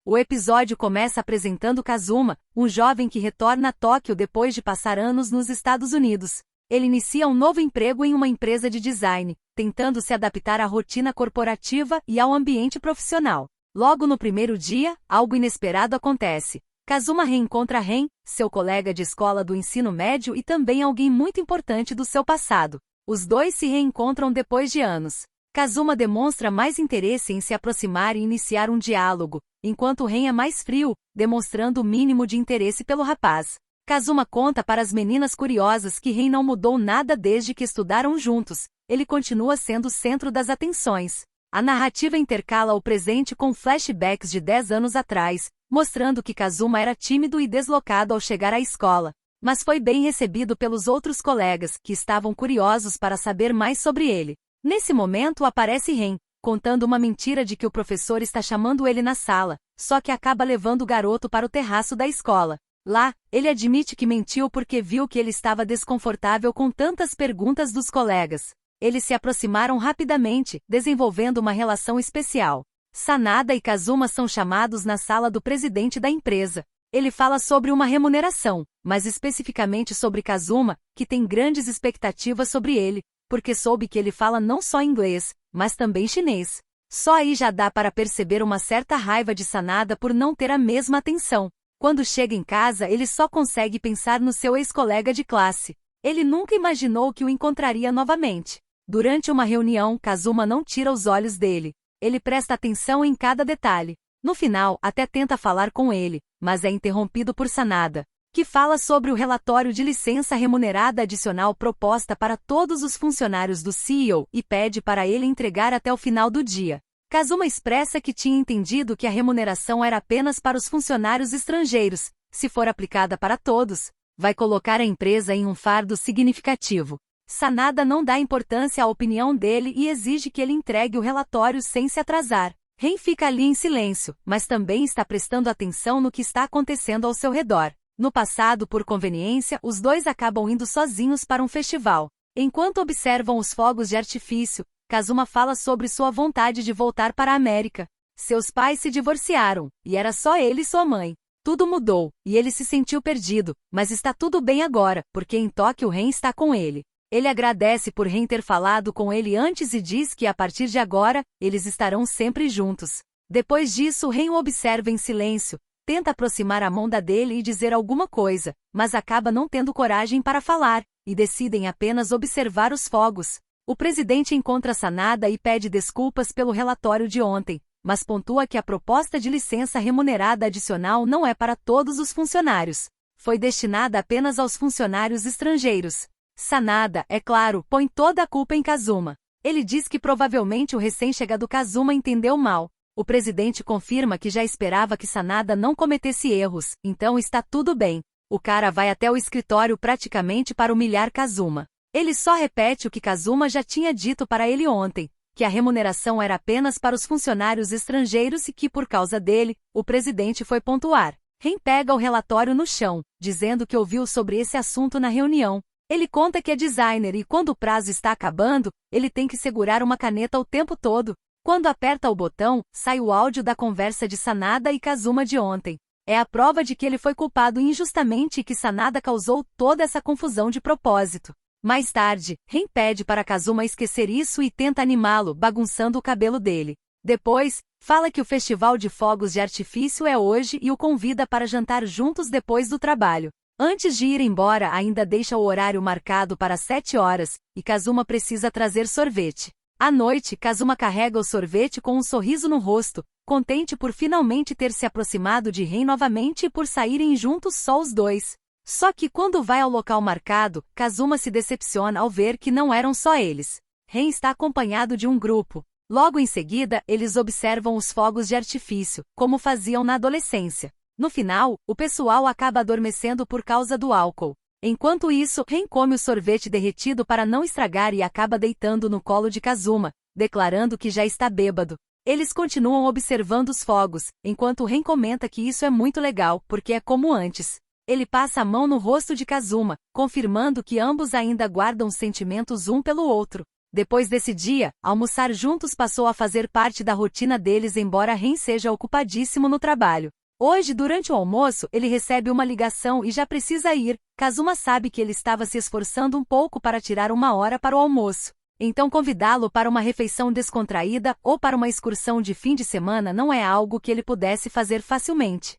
O episódio começa apresentando Kazuma, um jovem que retorna a Tóquio depois de passar anos nos Estados Unidos. Ele inicia um novo emprego em uma empresa de design, tentando se adaptar à rotina corporativa e ao ambiente profissional. Logo no primeiro dia, algo inesperado acontece. Kazuma reencontra Ren, seu colega de escola do ensino médio e também alguém muito importante do seu passado. Os dois se reencontram depois de anos. Kazuma demonstra mais interesse em se aproximar e iniciar um diálogo, enquanto Ren é mais frio, demonstrando o mínimo de interesse pelo rapaz. Kazuma conta para as meninas curiosas que Ren não mudou nada desde que estudaram juntos, ele continua sendo o centro das atenções. A narrativa intercala o presente com flashbacks de 10 anos atrás, mostrando que Kazuma era tímido e deslocado ao chegar à escola, mas foi bem recebido pelos outros colegas, que estavam curiosos para saber mais sobre ele. Nesse momento aparece Ren, contando uma mentira de que o professor está chamando ele na sala, só que acaba levando o garoto para o terraço da escola. Lá, ele admite que mentiu porque viu que ele estava desconfortável com tantas perguntas dos colegas. Eles se aproximaram rapidamente, desenvolvendo uma relação especial. Sanada e Kazuma são chamados na sala do presidente da empresa. Ele fala sobre uma remuneração, mas especificamente sobre Kazuma, que tem grandes expectativas sobre ele, porque soube que ele fala não só inglês, mas também chinês. Só aí já dá para perceber uma certa raiva de Sanada por não ter a mesma atenção. Quando chega em casa, ele só consegue pensar no seu ex-colega de classe. Ele nunca imaginou que o encontraria novamente. Durante uma reunião, Kazuma não tira os olhos dele. Ele presta atenção em cada detalhe. No final, até tenta falar com ele, mas é interrompido por Sanada, que fala sobre o relatório de licença remunerada adicional proposta para todos os funcionários do CEO e pede para ele entregar até o final do dia. Kazuma expressa que tinha entendido que a remuneração era apenas para os funcionários estrangeiros. Se for aplicada para todos, vai colocar a empresa em um fardo significativo. Sanada não dá importância à opinião dele e exige que ele entregue o relatório sem se atrasar. Ren fica ali em silêncio, mas também está prestando atenção no que está acontecendo ao seu redor. No passado, por conveniência, os dois acabam indo sozinhos para um festival. Enquanto observam os fogos de artifício, Kazuma fala sobre sua vontade de voltar para a América. Seus pais se divorciaram, e era só ele e sua mãe. Tudo mudou, e ele se sentiu perdido, mas está tudo bem agora, porque em Tóquio Ren está com ele. Ele agradece por Ren ter falado com ele antes e diz que a partir de agora, eles estarão sempre juntos. Depois disso, Ren o observa em silêncio, tenta aproximar a mão da dele e dizer alguma coisa, mas acaba não tendo coragem para falar, e decidem apenas observar os fogos. O presidente encontra Sanada e pede desculpas pelo relatório de ontem, mas pontua que a proposta de licença remunerada adicional não é para todos os funcionários. Foi destinada apenas aos funcionários estrangeiros. Sanada, é claro, põe toda a culpa em Kazuma. Ele diz que provavelmente o recém-chegado Kazuma entendeu mal. O presidente confirma que já esperava que Sanada não cometesse erros, então está tudo bem. O cara vai até o escritório praticamente para humilhar Kazuma. Ele só repete o que Kazuma já tinha dito para ele ontem, que a remuneração era apenas para os funcionários estrangeiros e que por causa dele, o presidente foi pontuar. Ren pega o relatório no chão, dizendo que ouviu sobre esse assunto na reunião. Ele conta que é designer e quando o prazo está acabando, ele tem que segurar uma caneta o tempo todo. Quando aperta o botão, sai o áudio da conversa de Sanada e Kazuma de ontem. É a prova de que ele foi culpado injustamente e que Sanada causou toda essa confusão de propósito. Mais tarde, Ren pede para Kazuma esquecer isso e tenta animá-lo, bagunçando o cabelo dele. Depois, fala que o festival de fogos de artifício é hoje e o convida para jantar juntos depois do trabalho. Antes de ir embora, ainda deixa o horário marcado para 7 horas, e Kazuma precisa trazer sorvete. À noite, Kazuma carrega o sorvete com um sorriso no rosto, contente por finalmente ter se aproximado de Ren novamente e por saírem juntos só os dois. Só que quando vai ao local marcado, Kazuma se decepciona ao ver que não eram só eles. Ren está acompanhado de um grupo. Logo em seguida, eles observam os fogos de artifício, como faziam na adolescência. No final, o pessoal acaba adormecendo por causa do álcool. Enquanto isso, Ren come o sorvete derretido para não estragar e acaba deitando no colo de Kazuma, declarando que já está bêbado. Eles continuam observando os fogos, enquanto Ren comenta que isso é muito legal, porque é como antes. Ele passa a mão no rosto de Kazuma, confirmando que ambos ainda guardam sentimentos um pelo outro. Depois desse dia, almoçar juntos passou a fazer parte da rotina deles, embora Ren seja ocupadíssimo no trabalho. Hoje, durante o almoço, ele recebe uma ligação e já precisa ir. Kazuma sabe que ele estava se esforçando um pouco para tirar uma hora para o almoço. Então convidá-lo para uma refeição descontraída ou para uma excursão de fim de semana não é algo que ele pudesse fazer facilmente.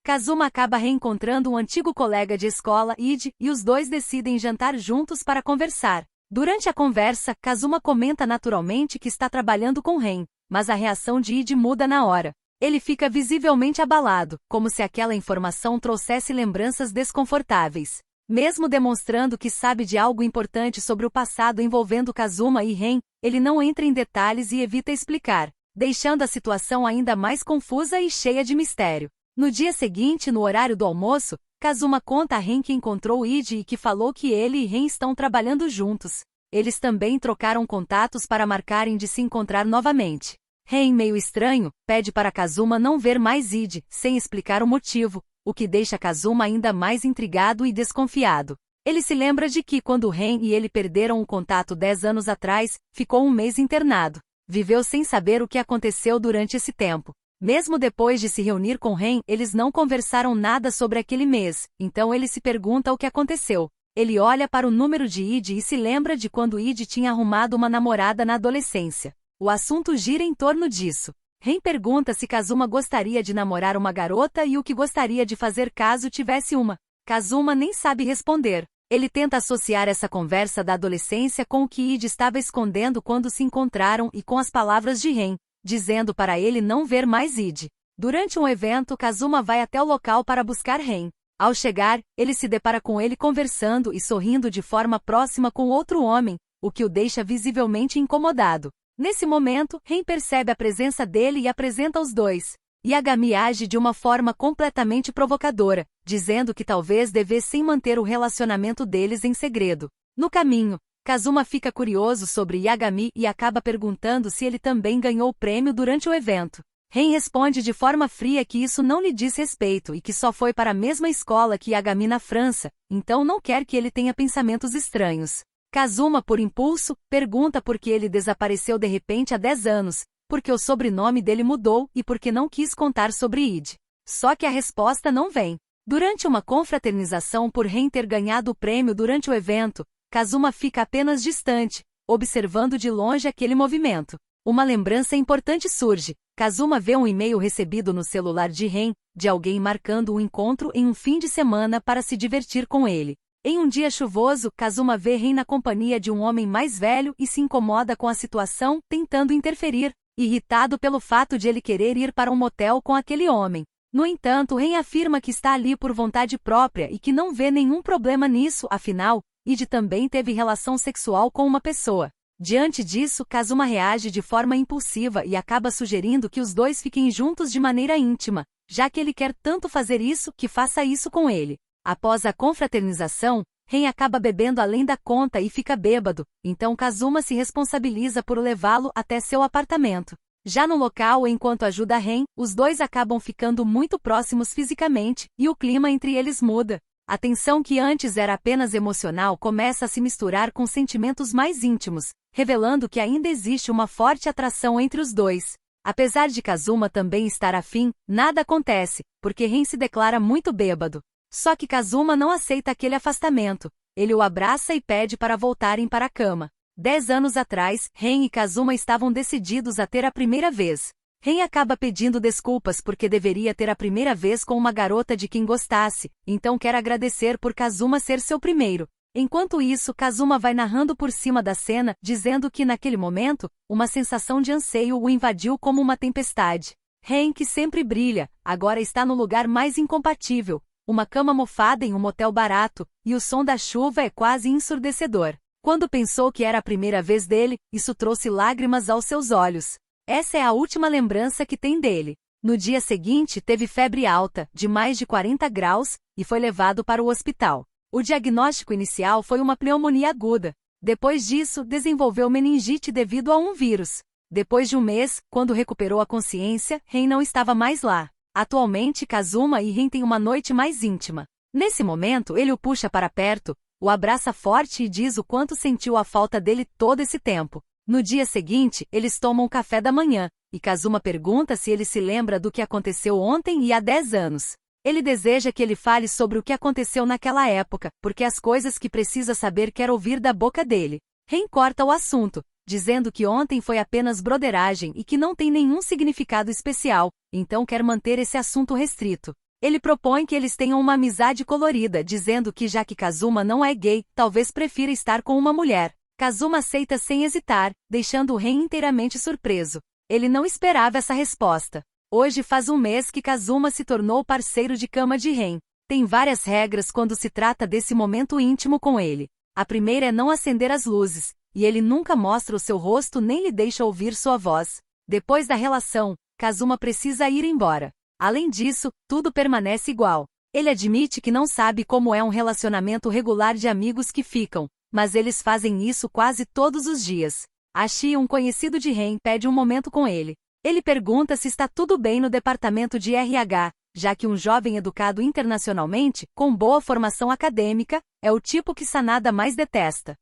Kazuma acaba reencontrando um antigo colega de escola, Ide, e os dois decidem jantar juntos para conversar. Durante a conversa, Kazuma comenta naturalmente que está trabalhando com Ren, mas a reação de Ide muda na hora. Ele fica visivelmente abalado, como se aquela informação trouxesse lembranças desconfortáveis. Mesmo demonstrando que sabe de algo importante sobre o passado envolvendo Kazuma e Ren, ele não entra em detalhes e evita explicar, deixando a situação ainda mais confusa e cheia de mistério. No dia seguinte, no horário do almoço, Kazuma conta a Ren que encontrou Ide e que falou que ele e Ren estão trabalhando juntos. Eles também trocaram contatos para marcarem de se encontrar novamente. Ren, meio estranho, pede para Kazuma não ver mais Ide, sem explicar o motivo, o que deixa Kazuma ainda mais intrigado e desconfiado. Ele se lembra de que quando Ren e ele perderam o contato 10 anos atrás, ficou um mês internado. Viveu sem saber o que aconteceu durante esse tempo. Mesmo depois de se reunir com Ren, eles não conversaram nada sobre aquele mês, então ele se pergunta o que aconteceu. Ele olha para o número de Ide e se lembra de quando Ide tinha arrumado uma namorada na adolescência. O assunto gira em torno disso. Ren pergunta se Kazuma gostaria de namorar uma garota e o que gostaria de fazer caso tivesse uma. Kazuma nem sabe responder. Ele tenta associar essa conversa da adolescência com o que Ide estava escondendo quando se encontraram e com as palavras de Ren, dizendo para ele não ver mais Ide. Durante um evento, Kazuma vai até o local para buscar Ren. Ao chegar, ele se depara com ele conversando e sorrindo de forma próxima com outro homem, o que o deixa visivelmente incomodado. Nesse momento, Ren percebe a presença dele e apresenta os dois. Yagami age de uma forma completamente provocadora, dizendo que talvez devessem manter o relacionamento deles em segredo. No caminho, Kazuma fica curioso sobre Yagami e acaba perguntando se ele também ganhou o prêmio durante o evento. Ren responde de forma fria que isso não lhe diz respeito e que só foi para a mesma escola que Yagami na França, então não quer que ele tenha pensamentos estranhos. Kazuma, por impulso, pergunta por que ele desapareceu de repente há 10 anos, porque o sobrenome dele mudou e porque não quis contar sobre Ide. Só que a resposta não vem. Durante uma confraternização por Ren ter ganhado o prêmio durante o evento, Kazuma fica apenas distante, observando de longe aquele movimento. Uma lembrança importante surge. Kazuma vê um e-mail recebido no celular de Ren, de alguém marcando um encontro em um fim de semana para se divertir com ele. Em um dia chuvoso, Kazuma vê Ren na companhia de um homem mais velho e se incomoda com a situação, tentando interferir, irritado pelo fato de ele querer ir para um motel com aquele homem. No entanto, Ren afirma que está ali por vontade própria e que não vê nenhum problema nisso, afinal, Ide também teve relação sexual com uma pessoa. Diante disso, Kazuma reage de forma impulsiva e acaba sugerindo que os dois fiquem juntos de maneira íntima, já que ele quer tanto fazer isso, que faça isso com ele. Após a confraternização, Ren acaba bebendo além da conta e fica bêbado, então Kazuma se responsabiliza por levá-lo até seu apartamento. Já no local, enquanto ajuda Ren, os dois acabam ficando muito próximos fisicamente, e o clima entre eles muda. A tensão que antes era apenas emocional começa a se misturar com sentimentos mais íntimos, revelando que ainda existe uma forte atração entre os dois. Apesar de Kazuma também estar afim, nada acontece, porque Ren se declara muito bêbado. Só que Kazuma não aceita aquele afastamento. Ele o abraça e pede para voltarem para a cama. 10 anos atrás, Ren e Kazuma estavam decididos a ter a primeira vez. Ren acaba pedindo desculpas porque deveria ter a primeira vez com uma garota de quem gostasse, então quer agradecer por Kazuma ser seu primeiro. Enquanto isso, Kazuma vai narrando por cima da cena, dizendo que naquele momento, uma sensação de anseio o invadiu como uma tempestade. Ren, que sempre brilha, agora está no lugar mais incompatível. Uma cama mofada em um motel barato, e o som da chuva é quase ensurdecedor. Quando pensou que era a primeira vez dele, isso trouxe lágrimas aos seus olhos. Essa é a última lembrança que tem dele. No dia seguinte, teve febre alta, de mais de 40 graus, e foi levado para o hospital. O diagnóstico inicial foi uma pneumonia aguda. Depois disso, desenvolveu meningite devido a um vírus. Depois de um mês, quando recuperou a consciência, Ren não estava mais lá. Atualmente, Kazuma e Ren têm uma noite mais íntima. Nesse momento, ele o puxa para perto, o abraça forte e diz o quanto sentiu a falta dele todo esse tempo. No dia seguinte, eles tomam café da manhã, e Kazuma pergunta se ele se lembra do que aconteceu ontem e há 10 anos. Ele deseja que ele fale sobre o que aconteceu naquela época, porque as coisas que precisa saber quer ouvir da boca dele. Ren corta o assunto, dizendo que ontem foi apenas broderagem e que não tem nenhum significado especial, então quer manter esse assunto restrito. Ele propõe que eles tenham uma amizade colorida, dizendo que já que Kazuma não é gay, talvez prefira estar com uma mulher. Kazuma aceita sem hesitar, deixando o Ren inteiramente surpreso. Ele não esperava essa resposta. Hoje faz um mês que Kazuma se tornou parceiro de cama de Ren. Tem várias regras quando se trata desse momento íntimo com ele. A primeira é não acender as luzes, e ele nunca mostra o seu rosto nem lhe deixa ouvir sua voz. Depois da relação, Kazuma precisa ir embora. Além disso, tudo permanece igual. Ele admite que não sabe como é um relacionamento regular de amigos que ficam, mas eles fazem isso quase todos os dias. Ashi, um conhecido de Ren, pede um momento com ele. Ele pergunta se está tudo bem no departamento de RH, já que um jovem educado internacionalmente, com boa formação acadêmica, é o tipo que Sanada mais detesta.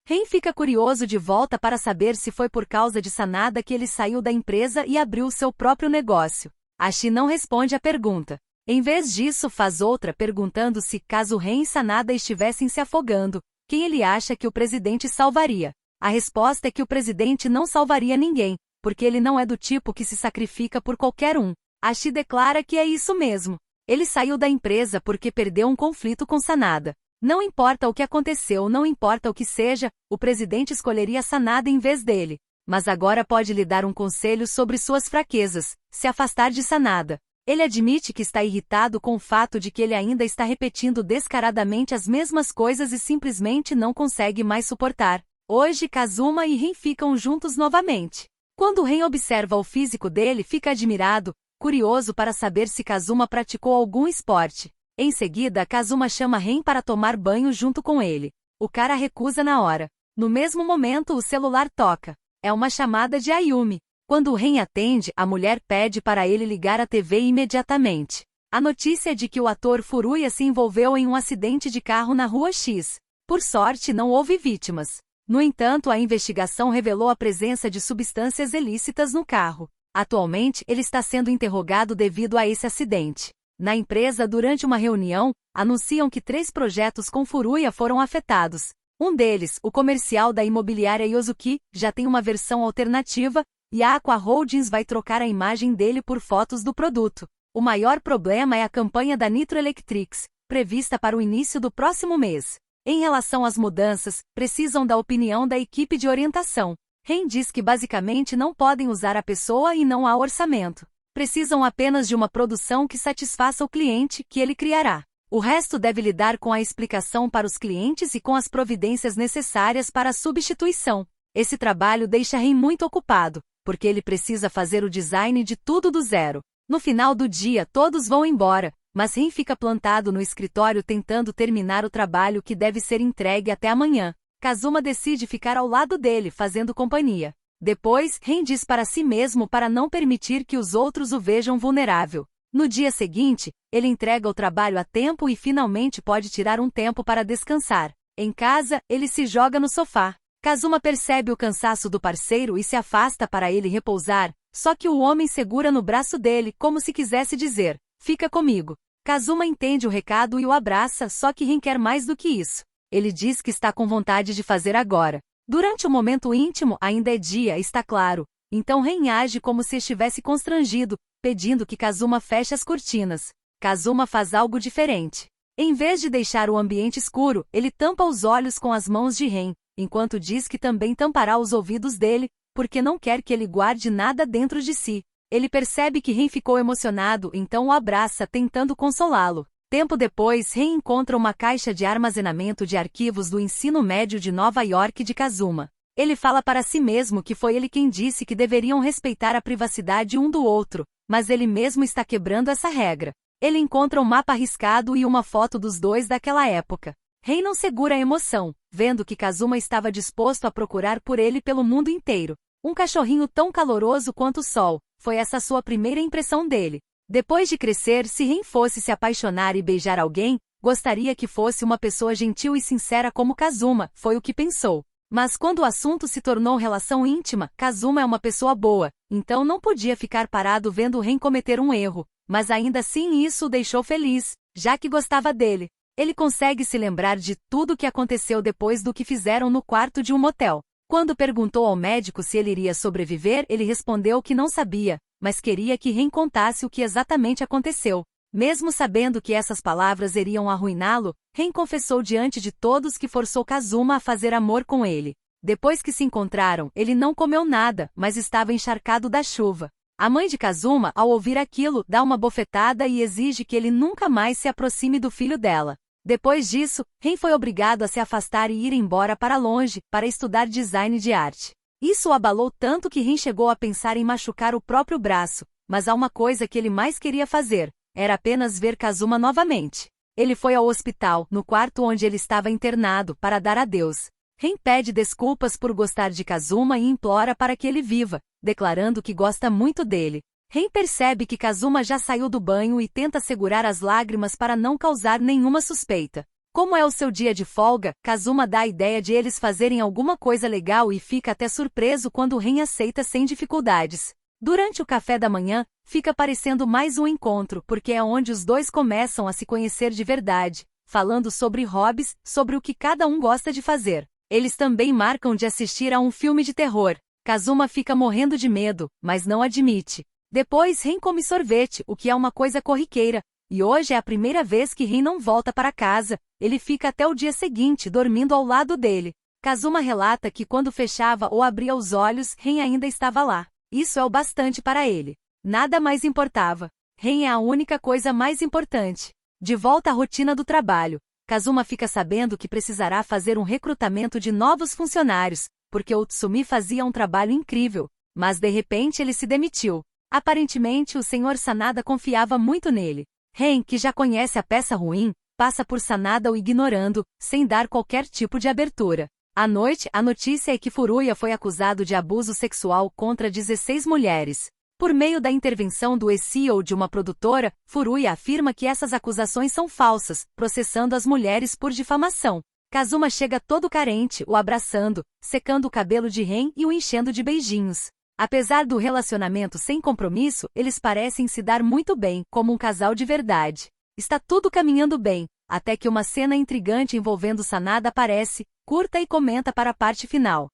Ren fica curioso de volta para saber se foi por causa de Sanada que ele saiu da empresa e abriu seu próprio negócio. Ashi não responde à pergunta. Em vez disso, faz outra perguntando se, caso Ren e Sanada estivessem se afogando, quem ele acha que o presidente salvaria. A resposta é que o presidente não salvaria ninguém, porque ele não é do tipo que se sacrifica por qualquer um. Ashi declara que é isso mesmo. Ele saiu da empresa porque perdeu um conflito com Sanada. Não importa o que aconteceu, não importa o que seja, o presidente escolheria Sanada em vez dele. Mas agora pode lhe dar um conselho sobre suas fraquezas: se afastar de Sanada. Ele admite que está irritado com o fato de que ele ainda está repetindo descaradamente as mesmas coisas e simplesmente não consegue mais suportar. Hoje Kazuma e Ren ficam juntos novamente. Quando Ren observa o físico dele, fica admirado, curioso para saber se Kazuma praticou algum esporte. Em seguida, Kazuma chama Ren para tomar banho junto com ele. O cara recusa na hora. No mesmo momento, o celular toca. É uma chamada de Ayumi. Quando o Ren atende, a mulher pede para ele ligar a TV imediatamente. A notícia é de que o ator Furuya se envolveu em um acidente de carro na Rua X. Por sorte, não houve vítimas. No entanto, a investigação revelou a presença de substâncias ilícitas no carro. Atualmente, ele está sendo interrogado devido a esse acidente. Na empresa, durante uma reunião, anunciam que 3 projetos com Furuya foram afetados. Um deles, o comercial da imobiliária Yosuki, já tem uma versão alternativa, e a Aqua Holdings vai trocar a imagem dele por fotos do produto. O maior problema é a campanha da Nitro Electrics, prevista para o início do próximo mês. Em relação às mudanças, precisam da opinião da equipe de orientação. Ren diz que basicamente não podem usar a pessoa e não há orçamento. Precisam apenas de uma produção que satisfaça o cliente, que ele criará. O resto deve lidar com a explicação para os clientes e com as providências necessárias para a substituição. Esse trabalho deixa Ren muito ocupado, porque ele precisa fazer o design de tudo do zero. No final do dia, todos vão embora, mas Ren fica plantado no escritório tentando terminar o trabalho que deve ser entregue até amanhã. Kazuma decide ficar ao lado dele, fazendo companhia. Depois, Ren diz para si mesmo para não permitir que os outros o vejam vulnerável. No dia seguinte, ele entrega o trabalho a tempo e finalmente pode tirar um tempo para descansar. Em casa, ele se joga no sofá. Kazuma percebe o cansaço do parceiro e se afasta para ele repousar, só que o homem segura no braço dele como se quisesse dizer: fica comigo. Kazuma entende o recado e o abraça, só que Ren quer mais do que isso. Ele diz que está com vontade de fazer agora. Durante o momento íntimo, ainda é dia, está claro. Então Ren age como se estivesse constrangido, pedindo que Kazuma feche as cortinas. Kazuma faz algo diferente. Em vez de deixar o ambiente escuro, ele tampa os olhos com as mãos de Ren, enquanto diz que também tampará os ouvidos dele, porque não quer que ele guarde nada dentro de si. Ele percebe que Ren ficou emocionado, então o abraça, tentando consolá-lo. Tempo depois, Ren encontra uma caixa de armazenamento de arquivos do ensino médio de Nova York de Kazuma. Ele fala para si mesmo que foi ele quem disse que deveriam respeitar a privacidade um do outro, mas ele mesmo está quebrando essa regra. Ele encontra um mapa riscado e uma foto dos dois daquela época. Ren não segura a emoção, vendo que Kazuma estava disposto a procurar por ele pelo mundo inteiro. Um cachorrinho tão caloroso quanto o sol, foi essa sua primeira impressão dele. Depois de crescer, se Ren fosse se apaixonar e beijar alguém, Gostaria que fosse uma pessoa gentil e sincera como Kazuma, foi o que pensou. Mas quando o assunto se tornou relação íntima, Kazuma é uma pessoa boa, então não podia ficar parado vendo Ren cometer um erro, mas ainda assim isso o deixou feliz, já que gostava dele. Ele consegue se lembrar de tudo o que aconteceu depois do que fizeram no quarto de um motel. Quando perguntou ao médico se ele iria sobreviver, ele respondeu que não sabia, mas queria que Ren contasse o que exatamente aconteceu. Mesmo sabendo que essas palavras iriam arruiná-lo, Ren confessou diante de todos que forçou Kazuma a fazer amor com ele. Depois que se encontraram, ele não comeu nada, mas estava encharcado da chuva. A mãe de Kazuma, ao ouvir aquilo, dá uma bofetada e exige que ele nunca mais se aproxime do filho dela. Depois disso, Ren foi obrigado a se afastar e ir embora para longe, para estudar design de arte. Isso o abalou tanto que Ren chegou a pensar em machucar o próprio braço, mas há uma coisa que ele mais queria fazer. Era apenas ver Kazuma novamente. Ele foi ao hospital, no quarto onde ele estava internado, para dar adeus. Ren pede desculpas por gostar de Kazuma e implora para que ele viva, declarando que gosta muito dele. Ren percebe que Kazuma já saiu do banho e tenta segurar as lágrimas para não causar nenhuma suspeita. Como é o seu dia de folga, Kazuma dá a ideia de eles fazerem alguma coisa legal e fica até surpreso quando Ren aceita sem dificuldades. Durante o café da manhã, fica parecendo mais um encontro, porque é onde os dois começam a se conhecer de verdade, falando sobre hobbies, sobre o que cada um gosta de fazer. Eles também marcam de assistir a um filme de terror. Kazuma fica morrendo de medo, mas não admite. Depois Ren come sorvete, o que é uma coisa corriqueira, e hoje é a primeira vez que Ren não volta para casa, ele fica até o dia seguinte dormindo ao lado dele. Kazuma relata que quando fechava ou abria os olhos, Ren ainda estava lá. Isso é o bastante para ele. Nada mais importava. Ren é a única coisa mais importante. De volta à rotina do trabalho, Kazuma fica sabendo que precisará fazer um recrutamento de novos funcionários, porque o Tsumi fazia um trabalho incrível, mas de repente ele se demitiu. Aparentemente o Sr. Sanada confiava muito nele. Ren, que já conhece a peça ruim, passa por Sanada o ignorando, sem dar qualquer tipo de abertura. À noite, a notícia é que Furuya foi acusado de abuso sexual contra 16 mulheres. Por meio da intervenção do ex-CEO de uma produtora, Furuya afirma que essas acusações são falsas, processando as mulheres por difamação. Kazuma chega todo carente, o abraçando, secando o cabelo de Ren e o enchendo de beijinhos. Apesar do relacionamento sem compromisso, eles parecem se dar muito bem, como um casal de verdade. Está tudo caminhando bem, até que uma cena intrigante envolvendo Sanada aparece, curta e comenta para a parte final.